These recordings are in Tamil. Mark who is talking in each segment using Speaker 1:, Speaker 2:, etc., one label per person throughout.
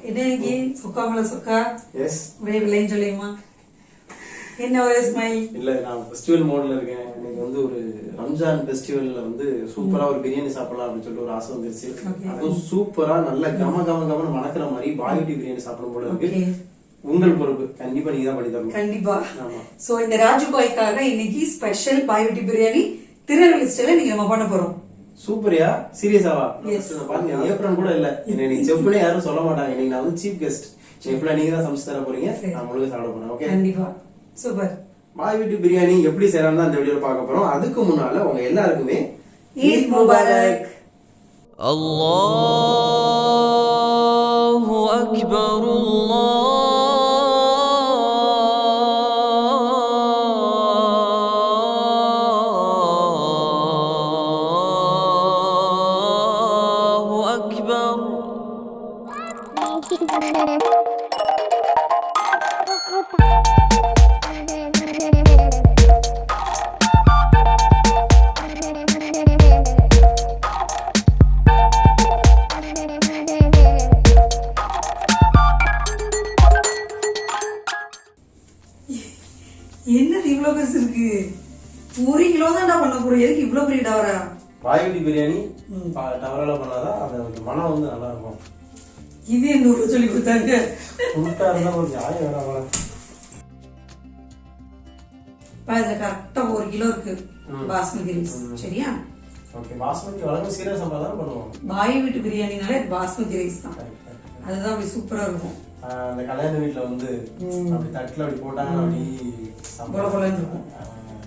Speaker 1: இன்னைக்கு சுக்காமல சுக்கா
Speaker 2: எஸ்
Speaker 1: ஒரே விலைன்னு சொல்லியுமா என்ன ஒரே ஸ்மைல்
Speaker 2: இல்ல நான் ஃபெஸ்டிவல் மோட்ல இருக்கேன். எனக்கு வந்து ஒரு ரம்ஜான் ஃபெஸ்டிவல்ல வந்து சூப்பரா ஒரு பிரியாணி சாப்பிடலாம் அப்படின்னு சொல்லிட்டு ஒரு ஆசை வந்துருச்சு. அதுவும் சூப்பரா நல்ல கம மணக்கிற மாதிரி பாய்விட்டி பிரியாணி சாப்பிடும் போல இருக்கு. உங்கள் பொறுப்பு, கண்டிப்பா நீங்க தான் பண்ணி தரணும்.
Speaker 1: கண்டிப்பா. சோ இந்த ராஜு பாய்க்காக இன்னைக்கு ஸ்பெஷல் பாய்விட்டி பிரியாணி திருநெல்வேலி ஸ்டைல்ல நீங்க நம்ம பண்ண போறோம்.
Speaker 2: சூப்பரியா? சீரியஸாவா? பாருங்க ஏப்ரல் கூட இல்ல, என்ன நீ செஃப்னே யாரும் சொல்ல மாட்டாங்க. இன்னைக்கு நான் வந்து சீஃப் கெஸ்ட். செஃப்ல நீங்க தான் சமைச்சு தர போறீங்க, நான் முழுக்க சாப்பிட போறேன். ஓகே,
Speaker 1: கண்டிப்பா. சூப்பர்.
Speaker 2: பாய் வீட்டு பிரியாணி எப்படி செய்யறான்னு தான் இந்த வீடியோல பார்க்க போறோம். அதுக்கு முன்னால உங்க எல்லாருக்குமே
Speaker 1: ஈத் முபாரக்.
Speaker 3: அல்லாஹு அக்பர். அல்லாஹு அக்பர்.
Speaker 1: என்ன இவ்வளவு பெருசு இருக்கு? 1 கிலோ தான் பண்ண போறோம். எதுக்கு இவ்வளவு பெரிய டவரா?
Speaker 2: பாய் வீட்டு பிரியாணி டவரால பண்ணாதான் அது மனம் வந்து நல்லா இருக்கும்.
Speaker 1: இது எந்த ஊர்ல சொல்லி கொடுத்தாங்க?
Speaker 2: புட்டா இருந்தா ஒரு நியாயம் வேணாம்.
Speaker 1: இதுல கரெக்டா 1 கிலோ இருக்கு பாஸ்மதி ரைஸ். சரியா?
Speaker 2: ஓகே, பாஸ்மதி வழக்கம் சீரக சம்பா தான் பண்ணுவோம்.
Speaker 1: பாய் வீட்டு பிரியாணினாலே பாஸ்மதி ரைஸ் தான். அதுதான் அப்படி சூப்பரா இருக்கும்.
Speaker 2: அந்த கல்யாண வீட்டுல வந்து அப்படி தட்டுல அப்படி போட்டாங்க, அப்படி
Speaker 1: போலன்னு இருக்கும்.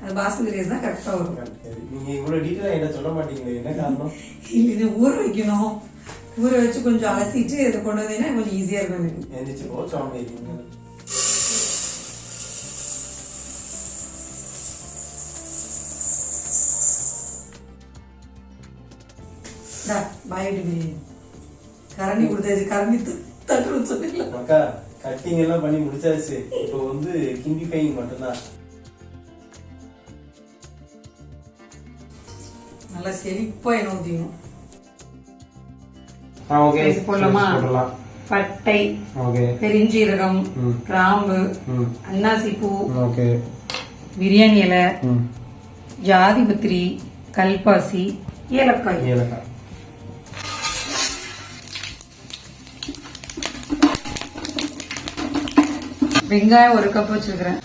Speaker 1: அது பாஸ்மதி ரைஸ் தான் கரெக்டா வரும்.
Speaker 2: நீங்க இவ்வளவு டீட்டெயிலா என்ன சொல்ல மாட்டீங்களே, என்ன காரணம்?
Speaker 1: இது ஊற வைக்கணும். ஊற வச்சு கொஞ்சம் அலசிட்டு இதை கொண்டு வந்தீங்கன்னா கொஞ்சம் ஈஸியா இருக்கும் எனக்கு.
Speaker 2: எந்திரிச்சு போச்சு அவங்க.
Speaker 1: பாய் வீட்டு பிரியாணி கரண்டி கொடுத்தாச்சு. கரண்டி தட்டுன்னு சொன்னீங்களா?
Speaker 2: அக்கா கட்டிங் எல்லாம் பண்ணி முடிச்சாச்சு. இப்போ வந்து கிண்டி ஃப்ரைங் மட்டும்தான்.
Speaker 1: நல்லா செழிப்பா என்ன ஊத்திக்கணும்.
Speaker 2: ஓகே,
Speaker 1: போடலாமா? பட்டை, பெருஞ்சீரகம், கிராம்பு, அன்னாசி பூ, பிரியாணி இலை, ஜாதி பத்திரி, கல்பாசி, ஏலக்காய். வெங்காயம் 1 கப் வச்சிருக்கிறேன்.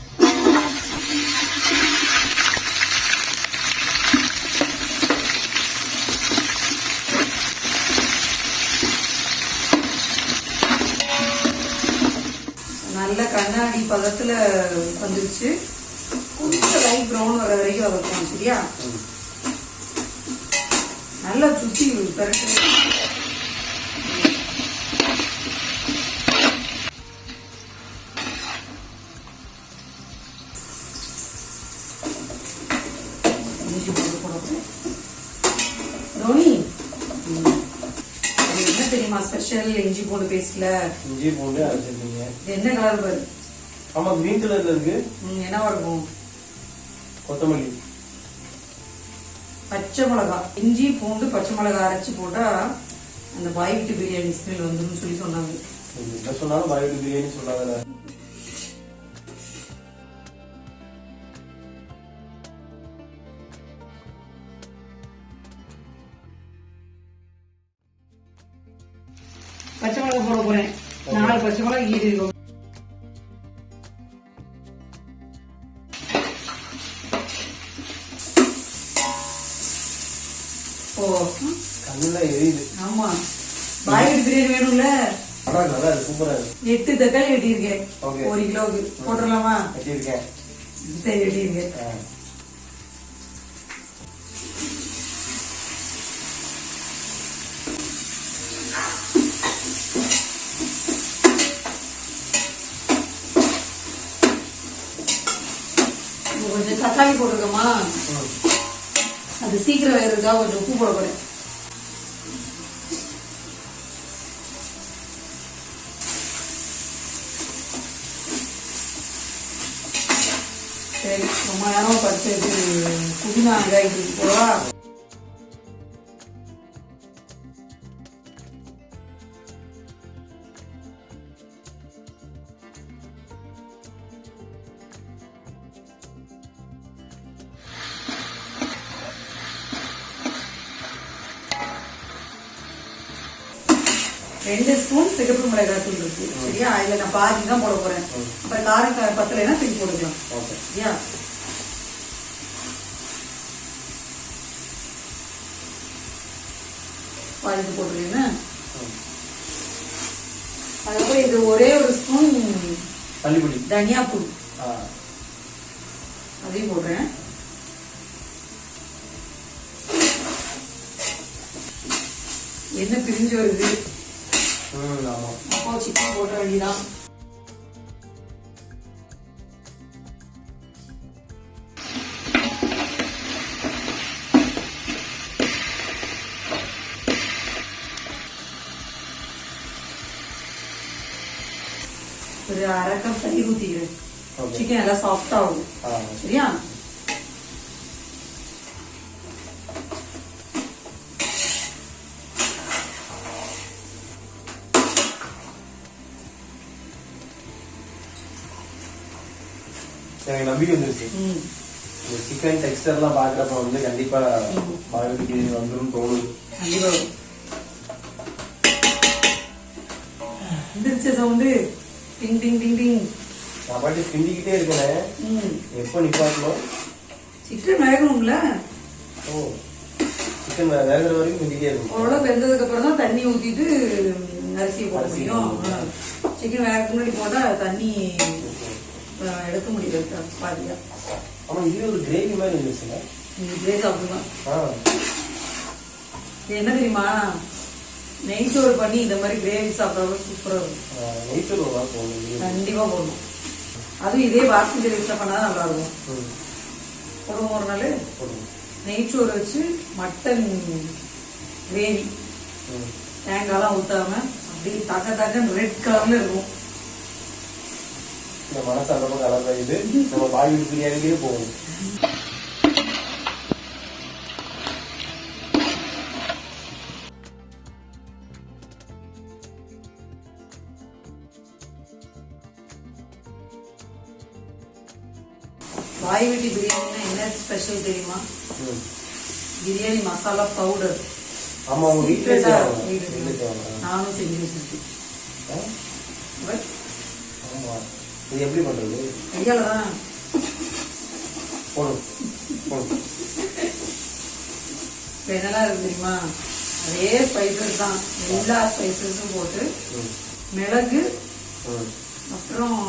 Speaker 1: நல்ல கண்ணாடி பதத்துல வந்துருச்சு. கொஞ்சம் லைட் ப்ரௌன் வர வரைக்கும் வதக்கணும். சரியா? நல்லா சுத்தி பரட்டு. என்ன தெரியுமா ஸ்பெஷல்? இஞ்சி பூண்டு பேஸ்ட்ல
Speaker 2: இஞ்சி பூண்டு அரைச்சிருக்கீங்க.
Speaker 1: என்ன கலர் பாரு?
Speaker 2: ஆமா, கிரீன் கலர்ல இருக்கு.
Speaker 1: என்னவா இருக்கும்?
Speaker 2: கொத்தமல்லி,
Speaker 1: பச்சை மிளகா. இஞ்சி பூண்டு பச்சை மிளகா அரைச்சு போட்டா அந்த பாய் வீட்டு பிரியாணி ஸ்மெல் வந்துடும் சொல்லி சொன்னாங்க.
Speaker 2: என்ன சொன்னாலும் பாய் வீட்டு பிரியாணி சொல்லாத.
Speaker 1: பச்சை மிளகா போட போறேன். 4 பச்சை மிளகா ஈடு.
Speaker 2: கண்ணுல எரியுது.
Speaker 1: ஆமா, பாய் வீட்டு பிரியாணி வேணும்ல.
Speaker 2: நல்லா இருக்கு, சூப்பரா இருக்கு.
Speaker 1: 8 தக்காளி வெட்டியிருக்கேன் 1 கிலோவுக்கு. போட்டுடலாமா?
Speaker 2: வெட்டியிருக்கேன்.
Speaker 1: சரி, வெட்டியிருக்கேன். கொஞ்சம் தக்காளி போட்டிருக்கோமா, அது சீக்கிரம் வேறதுக்கா கொஞ்சம் உப்பு போட போறேன். சரி, ரொம்ப நேரம் பறிச்சு புதினா வெங்காயத்துக்கு போவா. 2 ஸ்பூன் சிகப்பு மிளகாய் தூள் இருக்கு. சரியா? இதுல நான் பாதி தான் போட போறேன். அப்புறம் காரம் பத்தலைன்னா தூக்கி போட்டுக்கலாம். சரியா? பாதி போட்டுருக்கேன். அதுக்கப்புறம் இது ஒரே ஒரு ஸ்பூன் தனியா தூள் அதையும் போடுறேன். என்ன பிரிஞ்சு வருது. அப்போ சிக்கன் போட்ட வேண்டியதான். ஒரு 1/2 கப் தயிர் ஊத்திக்கிறேன். சிக்கன் நல்லா சாஃப்டா ஆகும். சரியா?
Speaker 2: எனக்கு நம்பிக்கை வந்துருச்சு. இந்த சிக்கன் டெக்ஸ்டர்லாம் பாக்குறப்ப வந்து கண்டிப்பா பாயோட்டிக் பிரியாணி வந்துடும் தோணுது.
Speaker 1: கண்டிப்பா வந்துருச்சு சவுண்டு. டிங் டிங் டிங் டிங்.
Speaker 2: நான் பாட்டு கிண்டிக்கிட்டே இருக்கேன். எப்போ நிப்பாட்டணும்?
Speaker 1: சிக்கன் வேகணும்ல.
Speaker 2: ஓ, சிக்கன் வேகிற வரைக்கும் கிண்டிக்கிட்டே இருக்கும்.
Speaker 1: ஓரளவு வெந்ததுக்கு அப்புறம் தான் தண்ணி ஊத்திட்டு அரிசியை போட முடியும். சிக்கன் வேக முன்னாடி போட்டா தண்ணி எடுக்க முடியாது பாதியா.
Speaker 2: ஆமா, இது ஒரு கிரேவி மாதிரி இருந்துச்சுங்க.
Speaker 1: கிரேவி அப்படிதான். இது என்ன தெரியுமா, நெய்ச்சோறு பண்ணி இந்த மாதிரி கிரேவி சாப்பிட்றது சூப்பரா இருக்கும்.
Speaker 2: நெய்ச்சோறு
Speaker 1: கண்டிப்பா போடணும். அதுவும் இதே பாஸ்மதி ரைஸ்ல பண்ணா நல்லா இருக்கும். போடுவோம் ஒரு நாள் நெய்ச்சோறு வச்சு மட்டன் கிரேவி, தேங்காய்லாம் ஊத்தாம அப்படியே தக்க தக்கன்னு ரெட் கலர்ல இருக்கும்.
Speaker 2: இந்த மனசு அந்த பக்கம் கலந்து நம்ம பாயோட்டிக் பிரியாணிக்கே போகும்.
Speaker 1: பாயோட்டிக் பிரியாணினா என்ன ஸ்பெஷல் தெரியுமா? பிரியாணி மசாலா பவுடர்.
Speaker 2: ஆமா, உங்க வீட்டுல
Speaker 1: நானும் செஞ்சு வச்சிருக்கேன்.
Speaker 2: இது எப்படி பண்றது?
Speaker 1: கையாலதான்
Speaker 2: போடும்.
Speaker 1: என்னெல்லாம் இருக்கு தெரியுமா? அதே ஸ்பைசஸ் தான், எல்லா ஸ்பைசஸும் போட்டு மிளகு, அப்புறம்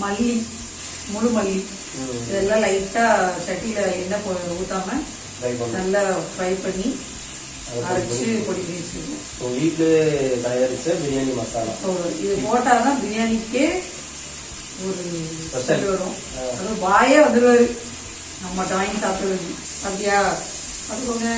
Speaker 1: மல்லி, முழு மல்லி, இதெல்லாம் லைட்டா சட்டியில எண்ணெய் ஊத்தாம நல்லா ஃப்ரை பண்ணி அரைச்சு பொடி பண்ணி வச்சிருக்கோம்.
Speaker 2: வீட்டுல தயாரிச்ச பிரியாணி மசாலா.
Speaker 1: இது போட்டாதான் பிரியாணிக்கே ஒரு ஸ்பெஷல் வரும். அது வாயே வந்துருவாரு நம்ம வாங்கி சாப்பிடுறது. அப்படியா? அதுக்கோங்க.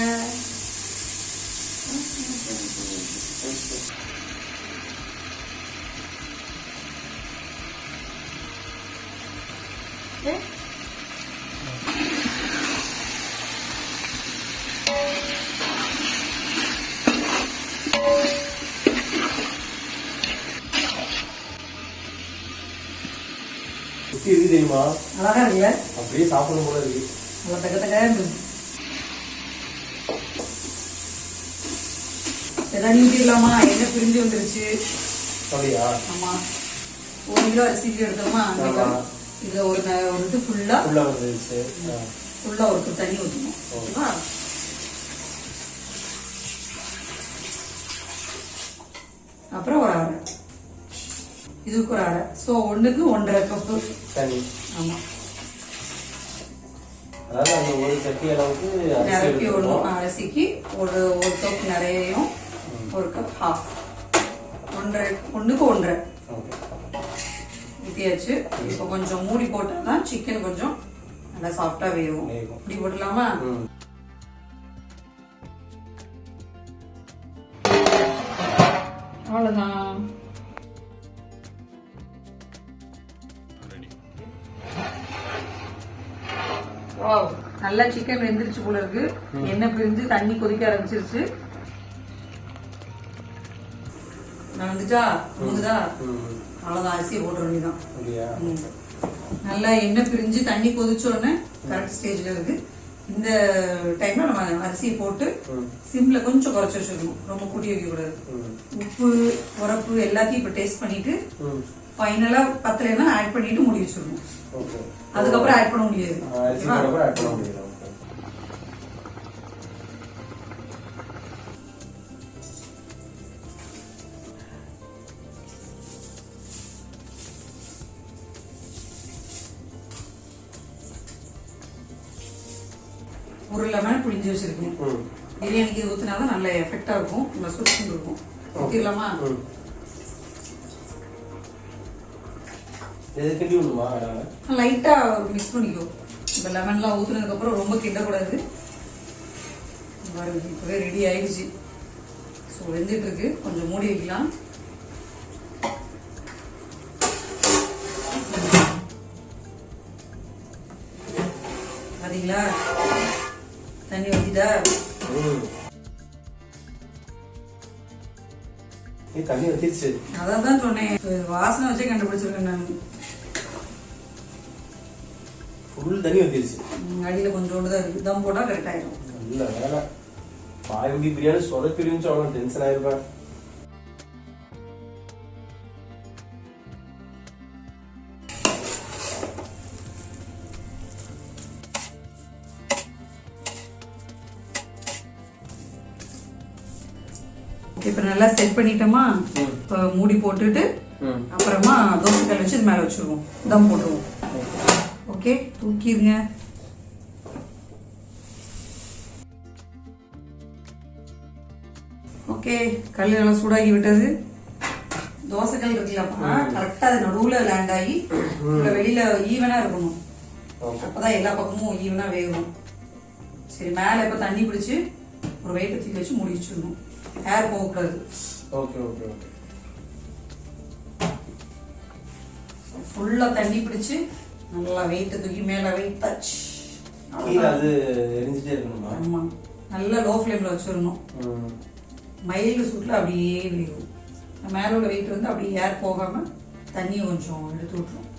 Speaker 2: தெரியுமா?
Speaker 1: அழகா இருக்குல்ல?
Speaker 2: அப்படியே சாப்பிடணும் போல இருக்கு.
Speaker 1: நல்லா தக்க தக்க இருக்கு. எதாவது நீட்டிடலாமா? என்ன பிரிஞ்சு வந்துருச்சு.
Speaker 2: அப்படியா?
Speaker 1: ஆமா, 1 கிலோ அரிசிக்கு எடுத்தோமா, இதுல ஒரு இது ஃபுல்லா
Speaker 2: வந்துருச்சு.
Speaker 1: ஃபுல்லா ஒரு தண்ணி ஊற்றணும். ஓகேவா? அப்புறம் ஒரு அரை, இதுக்கு ஒரு அரை. ஸோ 1க்கு 1.5 கப்பு
Speaker 2: தண்ணி.
Speaker 1: ஆமா,
Speaker 2: அதாவது அந்த ஒரு சட்டி அளவுக்கு
Speaker 1: நிரப்பி விடணும். அரிசிக்கு ஒரு கப் நிறையவும் 1 கப் ஹாஃப், 1.5 1 ஊற்றியாச்சு. இப்போ கொஞ்சம் மூடி போட்டால் தான் சிக்கன் கொஞ்சம் நல்லா சாஃப்டா வேகும். இப்படி போட்டுலாமா? அவ்வளோதான். நல்லா சிக்கன் வெந்துருச்சு போல இருக்கு. எண்ணெய் பிரிஞ்சு தண்ணி கொதிக்க ஆரம்பிச்சிருச்சு. வந்துட்டா முங்குதா? அவ்வளவுதான், அரிசியை போட்ட வேண்டியதான். நல்லா எண்ணெய் பிரிஞ்சு தண்ணி கொதிச்சோடனே கரெக்ட் ஸ்டேஜ்ல இருக்கு. இந்த டைம்ல நம்ம அரிசியை போட்டு சிம்ல கொஞ்சம் குறைச்சி வச்சிருக்கணும், ரொம்ப கூட்டி வைக்க கூடாது. உப்பு உரப்பு எல்லாத்தையும் இப்ப டேஸ்ட் பண்ணிட்டு ஃபைனலா பத்தலைன்னா ஆட் பண்ணிட்டு மூடி வச்சிடணும். அதுக்கப்புறம் ஆட் பண்ண முடியாது. ஒரு லெமன் புளிஞ்சு வச்சிருக்கேன். பிரியாணிக்கு ஊத்தினாதான் நல்ல எஃபெக்டா இருக்கும், நல்லா சுத்தம் இருக்கும். ஊத்திடலாமா? லைட்டா மிக்ஸ் பண்ணிக்கோ. இந்த லெமன்லாம் ஊத்துனதுக்கு அப்புறம் ரொம்ப கிண்டக்கூடாது. இப்பவே ரெடி ஆயிடுச்சு. ஸோ வெந்துட்டு இருக்கு, கொஞ்சம் மூடி வைக்கலாம். பாத்தீங்களா தண்ணி ஊத்திட்டா?
Speaker 2: தண்ணி ஊத்திடுச்சு.
Speaker 1: அதான் சொன்னேன், வாசனை வச்சே கண்டுபிடிச்சிருக்கேன் நான்.
Speaker 2: ஃபுல் தண்ணி ஊத்திடுச்சு.
Speaker 1: அடியில கொஞ்சோண்டு தான் இருக்கு, தம் போட்டா கரெக்ட் ஆயிடும்.
Speaker 2: இல்ல வேலை பாயம்பி பிரியாணி சொதப்பிடுச்சு, அவ்வளவு டென்ஷன் ஆயிருப்பேன்.
Speaker 1: இப்ப நல்லா செட் பண்ணிட்டோமா? இப்ப மூடி போட்டுட்டு அப்புறமா தோசை கல் வச்சு இது மேல வச்சிருவோம், தம் போட்டுருவோம். ஓகே, தூக்கிடுங்க. ஓகே, கல் நல்லா சூடாகி விட்டது. தோசை கல் இருக்குல்லப்பா, கரெக்டா அது நடுவுல லேண்ட் ஆகி வெளியில ஈவனா இருக்கணும், அப்பதான் எல்லா பக்கமும் ஈவனா வேகும். சரி, மேல இப்ப தண்ணி பிடிச்சு ஒரு வெயிட் தூக்கி வச்சு மூடி வச்சிடணும், ஏர் போகக்கூடாது.
Speaker 2: Okay okay okay.
Speaker 1: ஃபுல்லா தண்ணி பிடிச்சு நல்லா வெயிட் தூக்கி மேல வெயிட் டச்.
Speaker 2: அது எரிஞ்சிட்டே இருக்கணுமா?
Speaker 1: ஆமா, நல்லா லோ ஃப்ளேம்ல வச்சிடணும். மைல்டு சூட்ல அப்படியே வேகும். மேல உள்ள வெயிட் வந்து அப்படியே ஏர் போகாம தண்ணி கொஞ்சம் எடுத்து விட்டுரும்.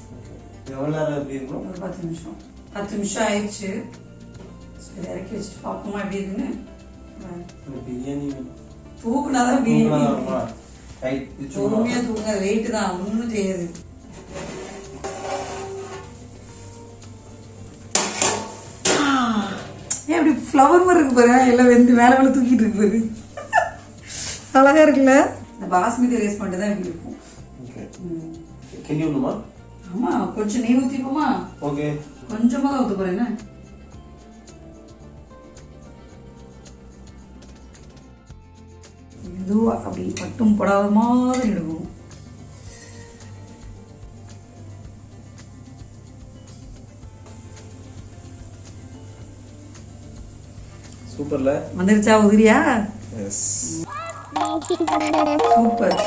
Speaker 2: எவ்வளவு நேரம் எப்படி இருக்கும்?
Speaker 1: ஒரு 10 நிமிஷம். 10 நிமிஷம் ஆயிடுச்சு. சரி, இறக்கி வச்சுட்டு பார்ப்போமா எப்படி இருக்குன்னு.
Speaker 2: பிரியாணி
Speaker 1: தூக்குனாதான் பிரியாணி. பொறுமையா தூக்குங்க, வெயிட் தான், ஒன்னும் செய்யாது. ஏன் அப்படி ஃப்ளவர் மாதிரி இருக்கு பாரு, எல்லாம் வெந்து மேல மேல தூக்கிட்டு இருக்கு பாரு, அழகா இருக்குல்ல? இந்த பாஸ்மதி ரைஸ் மட்டும் தான் இப்படி இருக்கும்.
Speaker 2: கிண்டிடணுமா?
Speaker 1: ஆமா, கொஞ்சம் நெய் ஊத்திப்போமா?
Speaker 2: ஓகே,
Speaker 1: கொஞ்சமா தான் ஊத்த போறேன். மெதுவா அப்படி பட்டும் படாத மாதிரி எடுக்கணும்.
Speaker 2: சூப்பர்ல
Speaker 1: வந்துருச்சா? உதிரியா?
Speaker 2: Yes,
Speaker 1: super.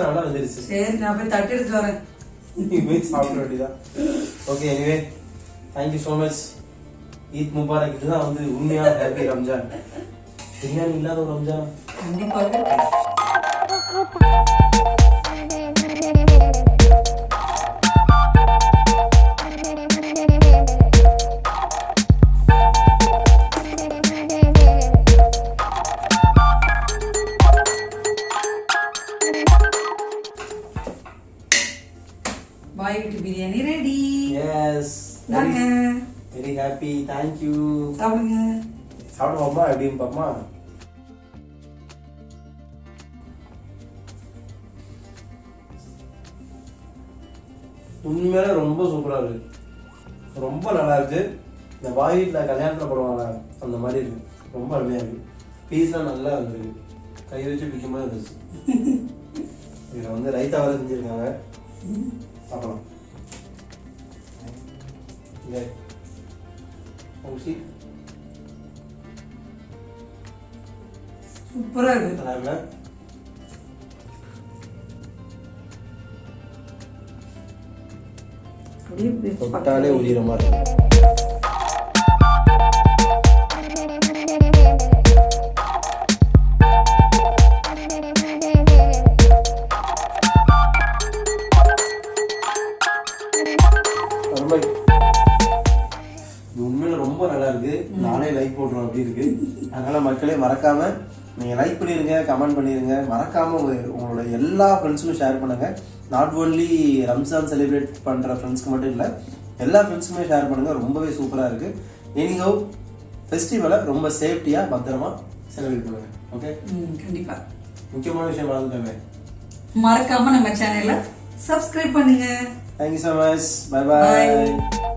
Speaker 2: நல்லா வந்துருச்சு.
Speaker 1: சரி, நான் போய் தட்டு எடுத்து வரேன்.
Speaker 2: நீ போய் சாப்பிட வேண்டியதான். Okay, anyway thank you so much. Eid Mubarak. இதுதான் வந்து உண்மையான ஹாப்பி ரம்ஜான். பிரியாணி இல்லாத ஒரு ரம்ஜான்
Speaker 1: கண்டிப்பாக. பாய் வீட்டு பிரியாணி ரெடி.
Speaker 2: எஸ்,
Speaker 1: நாங்க
Speaker 2: வெரி ஹாப்பி. Thank you.
Speaker 1: சாப்பிடுங்க.
Speaker 2: சாப்பிடுவோமா? எப்படின்னு பாப்போமா? உண்மையில ரொம்ப சூப்பரா இருக்கு, ரொம்ப நல்லா இருக்கு. இந்த பாய் வீட்டில் கல்யாணத்தில் போடுவாங்க அந்த மாதிரி இருக்கு, ரொம்ப அருமையா இருக்கு. பீஸ்லாம் நல்லா இருந்தது, கை வச்சு பிடிக்கும் போது இருந்துச்சு. இதில் வந்து ரைத்தா வர செஞ்சுருக்காங்க, பார்க்கலாம்.
Speaker 1: சூப்பரா இருக்கு.
Speaker 2: நல்லா இருக்குல்ல?
Speaker 1: அப்படியே பிரிச்சு
Speaker 2: தொட்டாலே
Speaker 1: பார்த்தாலே
Speaker 2: உயிர மாதிரி இருக்கு. அருமை. இது உண்மையில ரொம்ப நல்லா இருக்கு. நானே லைக் போடுறோம் அப்படி இருக்கு. அதனால மக்களே மறக்காம நீங்க லைக் பண்ணிருங்க, கமெண்ட் பண்ணிருங்க. மறக்காம உங்களோட எல்லா ஃப்ரெண்ட்ஸுக்கும் ஷேர் பண்ணுங்க. நாட் ஓன்லி ரம்ஜான் செலிப்ரேட் பண்ற ஃப்ரெண்ட்ஸ்க்கு மட்டும் இல்ல, எல்லா ஃப்ரெண்ட்ஸுக்குமே ஷேர் பண்ணுங்க. ரொம்பவே சூப்பரா இருக்கு. எனிஹோ ஃபெஸ்டிவலை ரொம்ப சேஃப்டியா பத்திரமா செலிப்ரேட் பண்ணுங்க. ஓகே,
Speaker 1: கண்டிப்பா.
Speaker 2: முக்கியமான விஷயம் மறந்துட்டேன்.
Speaker 1: மறக்காம நம்ம சேனலை சப்ஸ்கிரைப் பண்ணுங்க.
Speaker 2: Thank you so much. Bye
Speaker 1: Bye.
Speaker 2: பாய்.